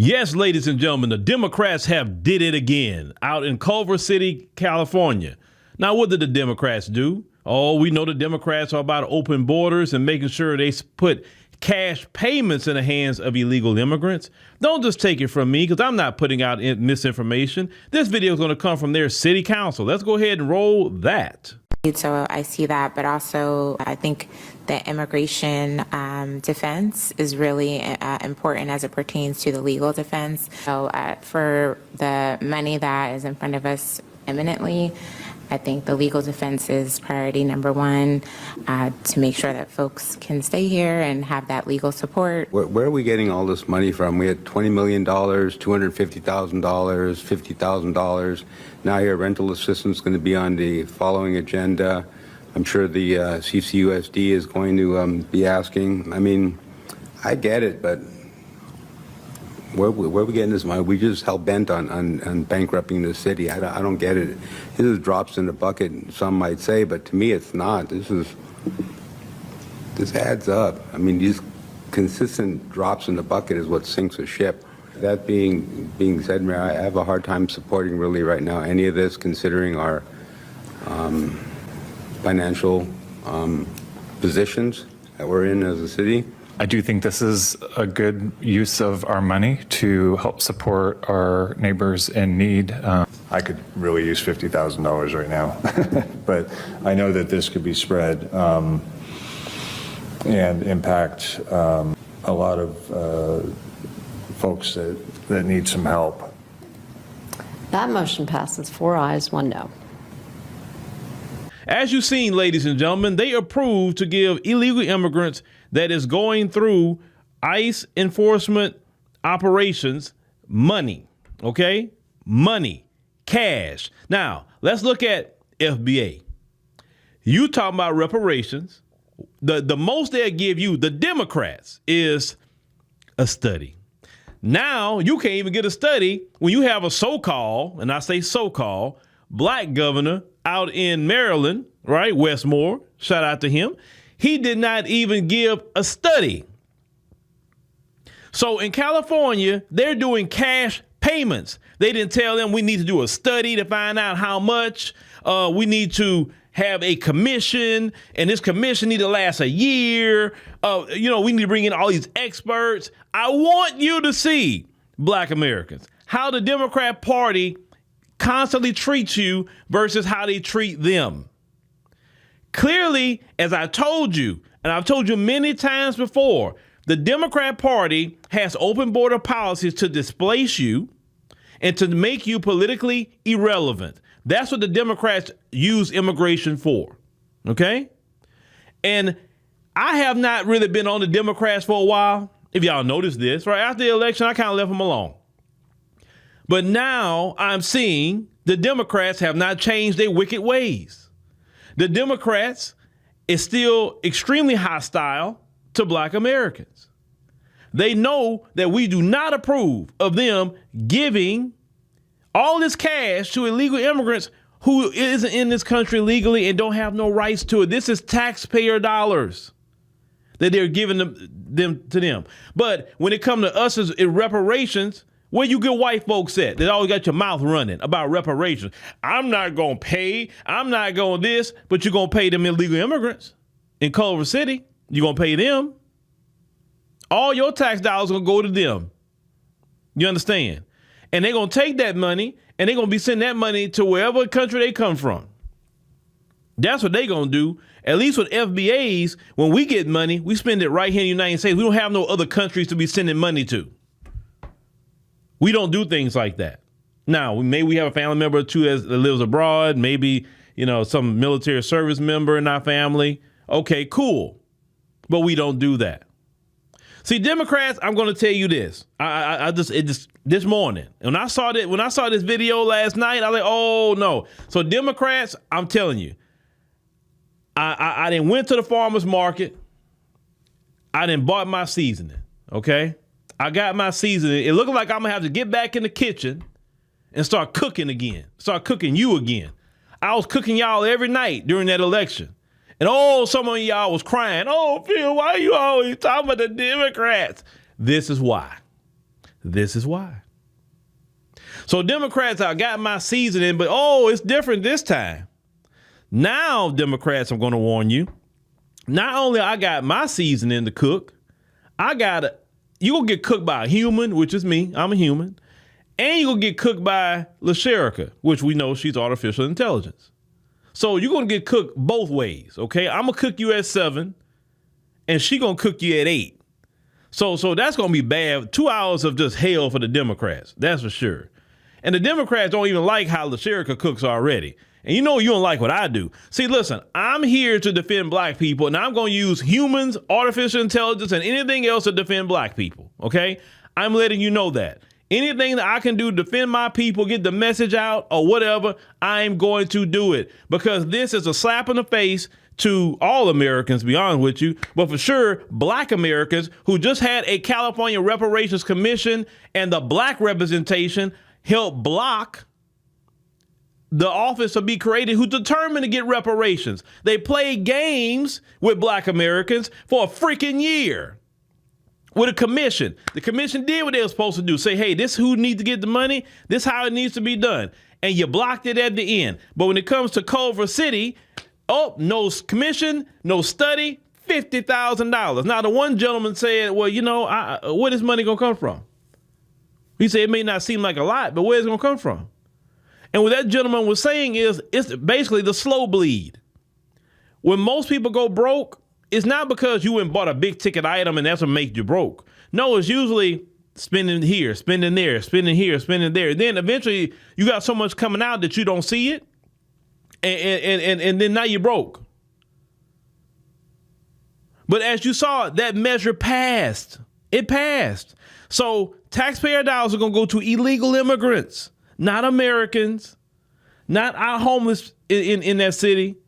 Yes, ladies and gentlemen, the Democrats have did it again out in Culver City, California. Now, what did the Democrats do? Oh, we know the Democrats are about open borders and making sure they put cash payments in the hands of illegal immigrants. Don't just take it from me, because I'm not putting out misinformation. This video is going to come from their city council. Let's go ahead and roll that. So I see that, but also I think the immigration defense is really important as it pertains to the legal defense. So for the money that is in front of us imminently, I think the legal defense is priority number one, to make sure that folks can stay here and have that legal support. Where are we getting all this money from? We had $20 million, $250,000, $50,000. Now your rental assistance is going to be on the following agenda. I'm sure the CCUSD is going to be asking. I mean, I get it, but where are we getting this money? We just hell-bent on bankrupting the city. I don't get it. This is drops in the bucket, some might say, but to me it's not. This adds up. I mean, these consistent drops in the bucket is what sinks a ship. That being said, Mayor, I have a hard time supporting really right now any of this, considering our financial positions that we're in as a city. I do think this is a good use of our money to help support our neighbors in need. I could really use $50,000 right now, but I know that this could be spread and impact a lot of folks that need some help. That motion passes 4 ayes, 1 no. As you've seen, ladies and gentlemen, they approved to give illegal immigrants that is going through ICE enforcement operations money, okay? Money, cash. Now, let's look at FBA. You talking about reparations. The most they'll give you, the Democrats, is a study. Now, you can't even get a study when you have a so-called, and I say so-called, black governor out in Maryland, right? Westmore, shout out to him. He did not even give a study. So in California, they're doing cash payments. They didn't tell them we need to do a study to find out how much. We need to have a commission, and this commission need to last a year. We need to bring in all these experts. I want you to see, Black Americans, how the Democrat Party constantly treats you versus how they treat them. Clearly, as I told you, and I've told you many times before, the Democrat Party has open border policies to displace you and to make you politically irrelevant. That's what the Democrats use immigration for, okay? And I have not really been on the Democrats for a while, if y'all noticed this, right? After the election, I kind of left them alone. But now I'm seeing the Democrats have not changed their wicked ways. The Democrats is still extremely hostile to Black Americans. They know that we do not approve of them giving all this cash to illegal immigrants who isn't in this country legally and don't have no rights to it. This is taxpayer dollars that they're giving them to them. But when it comes to us as reparations, where you get white folks at? They always got your mouth running about reparations. I'm not going to pay. I'm not going this, but you're going to pay them illegal immigrants in Culver City. You're going to pay them. All your tax dollars going to go to them. You understand? And they're going to take that money and they're going to be sending that money to wherever country they come from. That's what they're going to do. At least with FBAs, when we get money, we spend it right here in the United States. We don't have no other countries to be sending money to. We don't do things like that. Now, maybe we have a family member or two that lives abroad, maybe, some military service member in our family. Okay, cool. But we don't do that. See, Democrats, I'm going to tell you this. This morning, when I saw this video last night, I was like, oh no. So Democrats, I'm telling you, I didn't went to the farmer's market. I didn't bought my seasoning. Okay. I got my seasoning. It looked like I'm going to have to get back in the kitchen and start cooking again. Start cooking you again. I was cooking y'all every night during that election. And some of y'all was crying. Oh, Phil, why are you always talking about the Democrats? This is why. This is why. So Democrats, I got my seasoning, but it's different this time. Now, Democrats, I'm going to warn you. Not only I got my seasoning to cook, you're going to get cooked by a human, which is me. I'm a human. And you're going to get cooked by LaSherica, which we know she's artificial intelligence. So you're going to get cooked both ways, okay? I'm going to cook you at 7, and she going to cook you at 8. So that's going to be bad. 2 hours of just hell for the Democrats, that's for sure. And the Democrats don't even like how LaSherica cooks already. And you don't like what I do. See, listen, I'm here to defend black people, and I'm going to use humans, artificial intelligence, and anything else to defend black people, okay? I'm letting you know that. Anything that I can do to defend my people, get the message out or whatever, I'm going to do it, because this is a slap in the face to all Americans, to be honest with you, but for sure, black Americans who just had a California Reparations Commission and the black representation helped block the office to be created who's determined to get reparations. They played games with black Americans for a freaking year. With a commission. The commission did what they were supposed to do. Say, hey, this who needs to get the money. This how it needs to be done. And you blocked it at the end. But when it comes to Culver City, no commission, no study, $50,000. Now, the one gentleman said, well, where is money going to come from? He said it may not seem like a lot, but where's it going to come from? And what that gentleman was saying is it's basically the slow bleed. When most people go broke, it's not because you went and bought a big ticket item and that's what makes you broke. No, it's usually spending here, spending there, spending here, spending there. Then eventually you got so much coming out that you don't see it. And then now you're broke. But as you saw, that measure passed. It passed. So taxpayer dollars are going to go to illegal immigrants, not Americans, not our homeless in that city,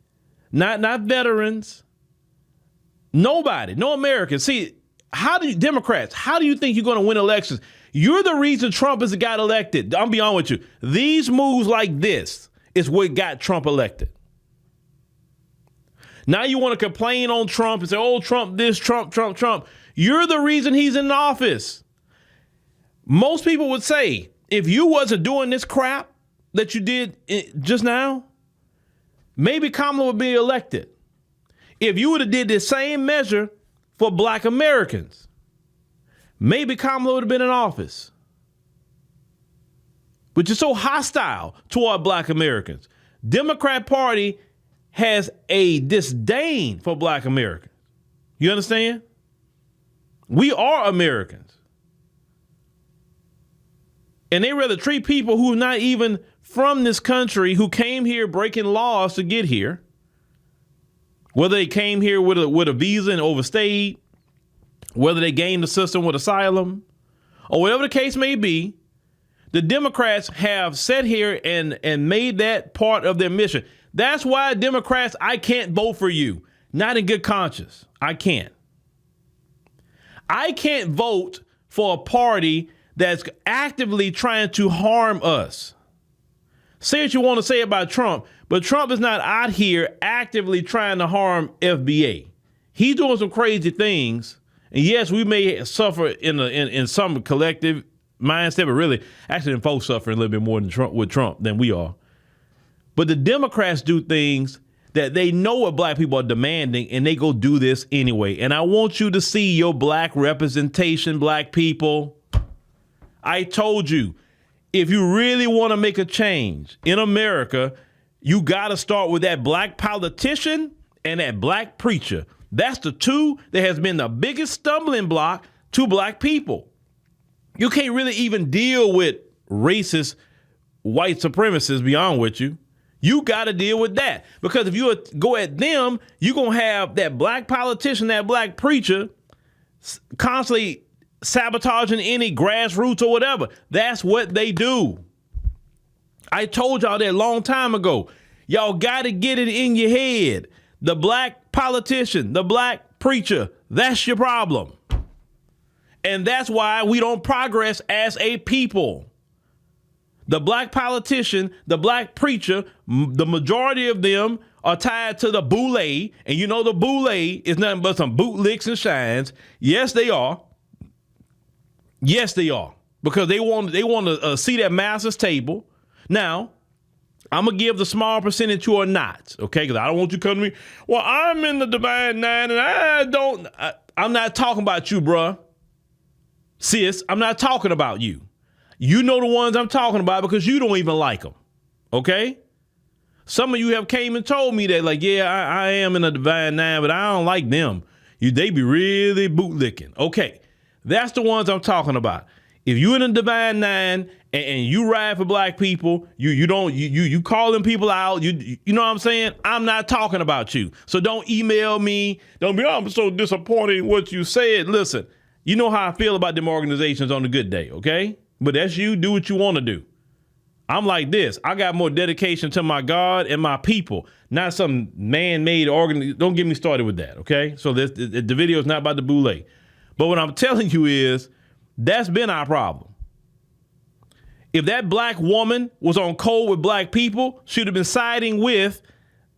not veterans. Nobody, no Americans. See, Democrats, how do you think you're going to win elections? You're the reason Trump has got elected. I'll be honest with you. These moves like this is what got Trump elected. Now you want to complain on Trump and say, Trump this, Trump. You're the reason he's in office. Most people would say, if you wasn't doing this crap that you did just now, maybe Kamala would be elected. If you would have did the same measure for black Americans, maybe Kamala would have been in office. But you're so hostile toward black Americans. Democrat Party has a disdain for black Americans. You understand? We are Americans. And they rather treat people who are not even from this country, who came here breaking laws to get here, whether they came here with a visa and overstayed, whether they gamed the system with asylum, or whatever the case may be, the Democrats have sat here and made that part of their mission. That's why Democrats, I can't vote for you. Not in good conscience. I can't. I can't vote for a party that's actively trying to harm us. Say what you want to say about Trump, but Trump is not out here actively trying to harm FBA. He's doing some crazy things. And yes, we may suffer in some collective mindset, but really, actually, folks suffering a little bit more with Trump than we are. But the Democrats do things that they know what black people are demanding, and they go do this anyway. And I want you to see your black representation, black people. I told you, if you really want to make a change in America, you got to start with that black politician and that black preacher. That's the two that has been the biggest stumbling block to black people. You can't really even deal with racist white supremacists, beyond with you. You got to deal with that, because if you go at them, you're going to have that black politician, that black preacher constantly sabotaging any grassroots or whatever. That's what they do. I told y'all that a long time ago. Y'all got to get it in your head. The black politician, the black preacher, that's your problem. And that's why we don't progress as a people. The black politician, the black preacher, the majority of them are tied to the boule. And you know the boule is nothing but some bootlicks and shines. Yes, they are. Yes, they are. because they want to see that master's table. Now, I'm going to give the small percentage who are not, okay? Because I don't want you to come to me, well, I'm in the divine nine, and I'm not talking about you, bruh. Sis, I'm not talking about you. You know the ones I'm talking about because you don't even like them, okay? Some of you have came and told me that, like, yeah, I am in the divine nine, but I don't like them. They be really bootlicking. Okay, that's the ones I'm talking about. If you in the divine nine and you ride for black people, you calling people out, you know what I'm saying? I'm not talking about you. So don't email me. Don't be, oh, I'm so disappointed in what you said. Listen, you know how I feel about them organizations on a good day, okay? But that's you. Do what you want to do. I'm like this. I got more dedication to my God and my people, not some man-made organization. Don't get me started with that, okay? So the video is not about the boule. But what I'm telling you is that's been our problem. If that black woman was on code with black people, she'd have been siding with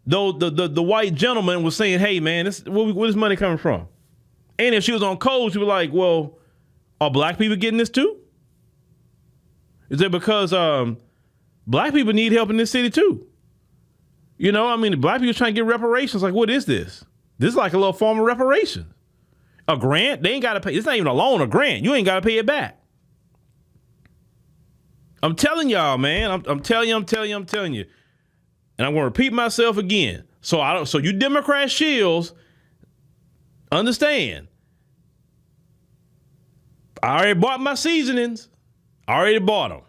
the white gentleman was saying, hey, man, where this money coming from? And if she was on code, she'd be like, well, are black people getting this too? Is it because black people need help in this city too? You know, I mean, black people trying to get reparations. Like, what is this? This is like a little form of reparations. A grant, they ain't got to pay. It's not even a loan, a grant. You ain't got to pay it back. I'm telling y'all, man. I'm telling you. And I'm going to repeat myself again. So you Democrat shills, understand. I already bought my seasonings. I already bought them.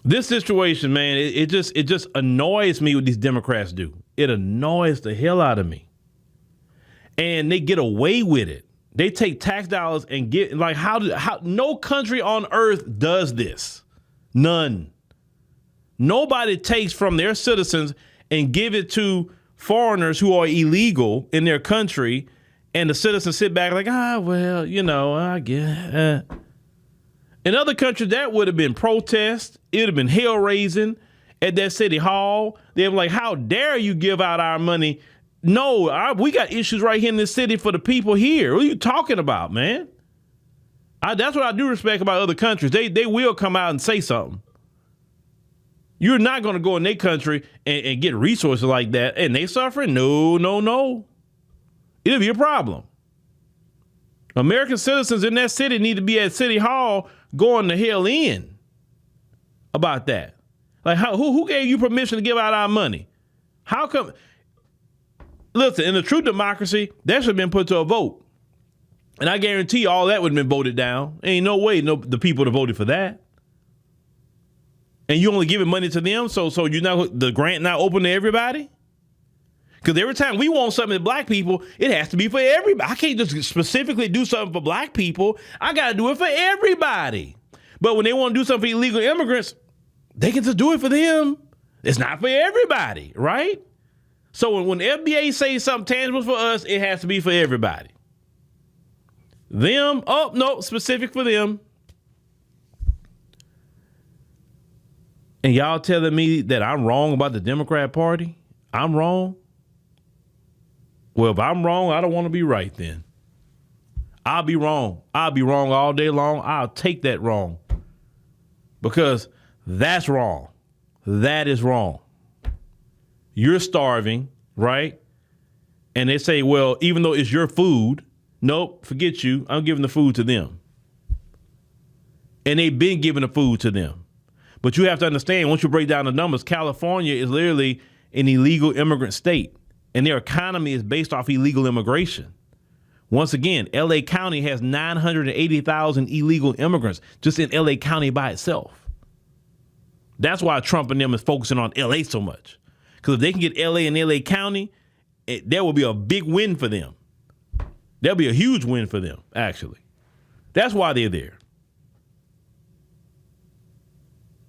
This situation, man, it just annoys me what these Democrats do. It annoys the hell out of me. And they get away with it. They take tax dollars and get, like, how no country on earth does this. None. Nobody takes from their citizens and give it to foreigners who are illegal in their country, and the citizens sit back like, well, you know, I guess. In other countries, that would have been protest. It would have been hell raising at that city hall. They were like, how dare you give out our money? No, we got issues right here in this city for the people here. What are you talking about, man? That's what I do respect about other countries. They will come out and say something. You're not going to go in their country and get resources like that, and they suffering? No. It'll be a problem. American citizens in that city need to be at City Hall going the hell in about that. Like, who gave you permission to give out our money? How come? Listen, in a true democracy, that should have been put to a vote. And I guarantee you all that would have been voted down. Ain't no way the people would have voted for that. And you only giving money to them, so the grant not open to everybody? Because every time we want something to black people, it has to be for everybody. I can't just specifically do something for black people. I got to do it for everybody. But when they want to do something for illegal immigrants, they can just do it for them. It's not for everybody, right? So when the FBA says something tangible for us, it has to be for everybody. Them, oh, no, specific for them. And y'all telling me that I'm wrong about the Democrat Party? I'm wrong? Well, if I'm wrong, I don't want to be right then. I'll be wrong. I'll be wrong all day long. I'll take that wrong. Because that's wrong. That is wrong. You're starving, right? And they say, well, even though it's your food, nope, forget you. I'm giving the food to them. And they've been giving the food to them. But you have to understand, once you break down the numbers, California is literally an illegal immigrant state. And their economy is based off illegal immigration. Once again, L.A. County has 980,000 illegal immigrants just in L.A. County by itself. That's why Trump and them is focusing on L.A. so much. Because if they can get L.A. and L.A. County, that will be a big win for them. That'll be a huge win for them, actually. That's why they're there.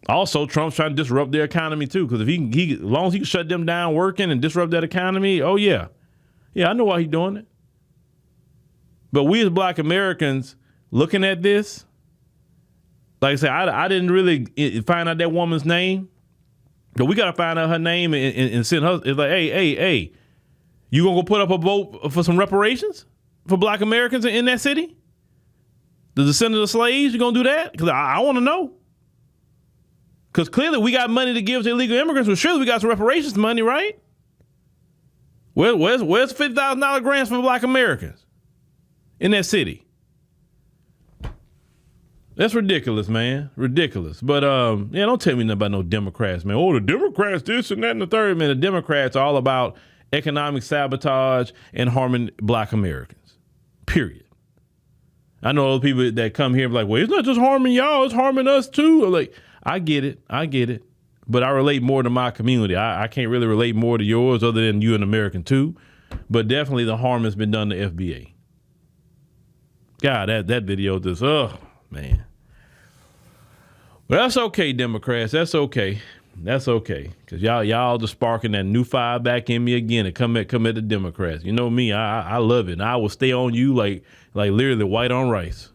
Also, Trump's trying to disrupt their economy, too, because if he as long as he can shut them down working and disrupt that economy, oh, yeah. Yeah, I know why he's doing it. But we as black Americans looking at this, like I said, I didn't really find out that woman's name, but we got to find out her name and send her. It's like, hey, you going to go put up a vote for some reparations? for black Americans in that city? The descendants of slaves, you going to do that? Because I want to know. Because clearly we got money to give to illegal immigrants. Well, surely we got some reparations money, right? Where's $50,000 grants for black Americans in that city? That's ridiculous, man. Ridiculous. But, don't tell me nothing about no Democrats, man. Oh, the Democrats, this and that and the third. Man, the Democrats are all about economic sabotage and harming black Americans. Period. I know other people that come here and be like, well, it's not just harming y'all, it's harming us too. I'm like, I get it. But I relate more to my community. I can't really relate more to yours other than you an American too. But definitely the harm has been done to FBA. God, that video just, man. Well, that's okay, Democrats. That's okay. Because y'all just sparking that new fire back in me again and come at the Democrats. You know me, I love it. And I will stay on you like literally white on rice.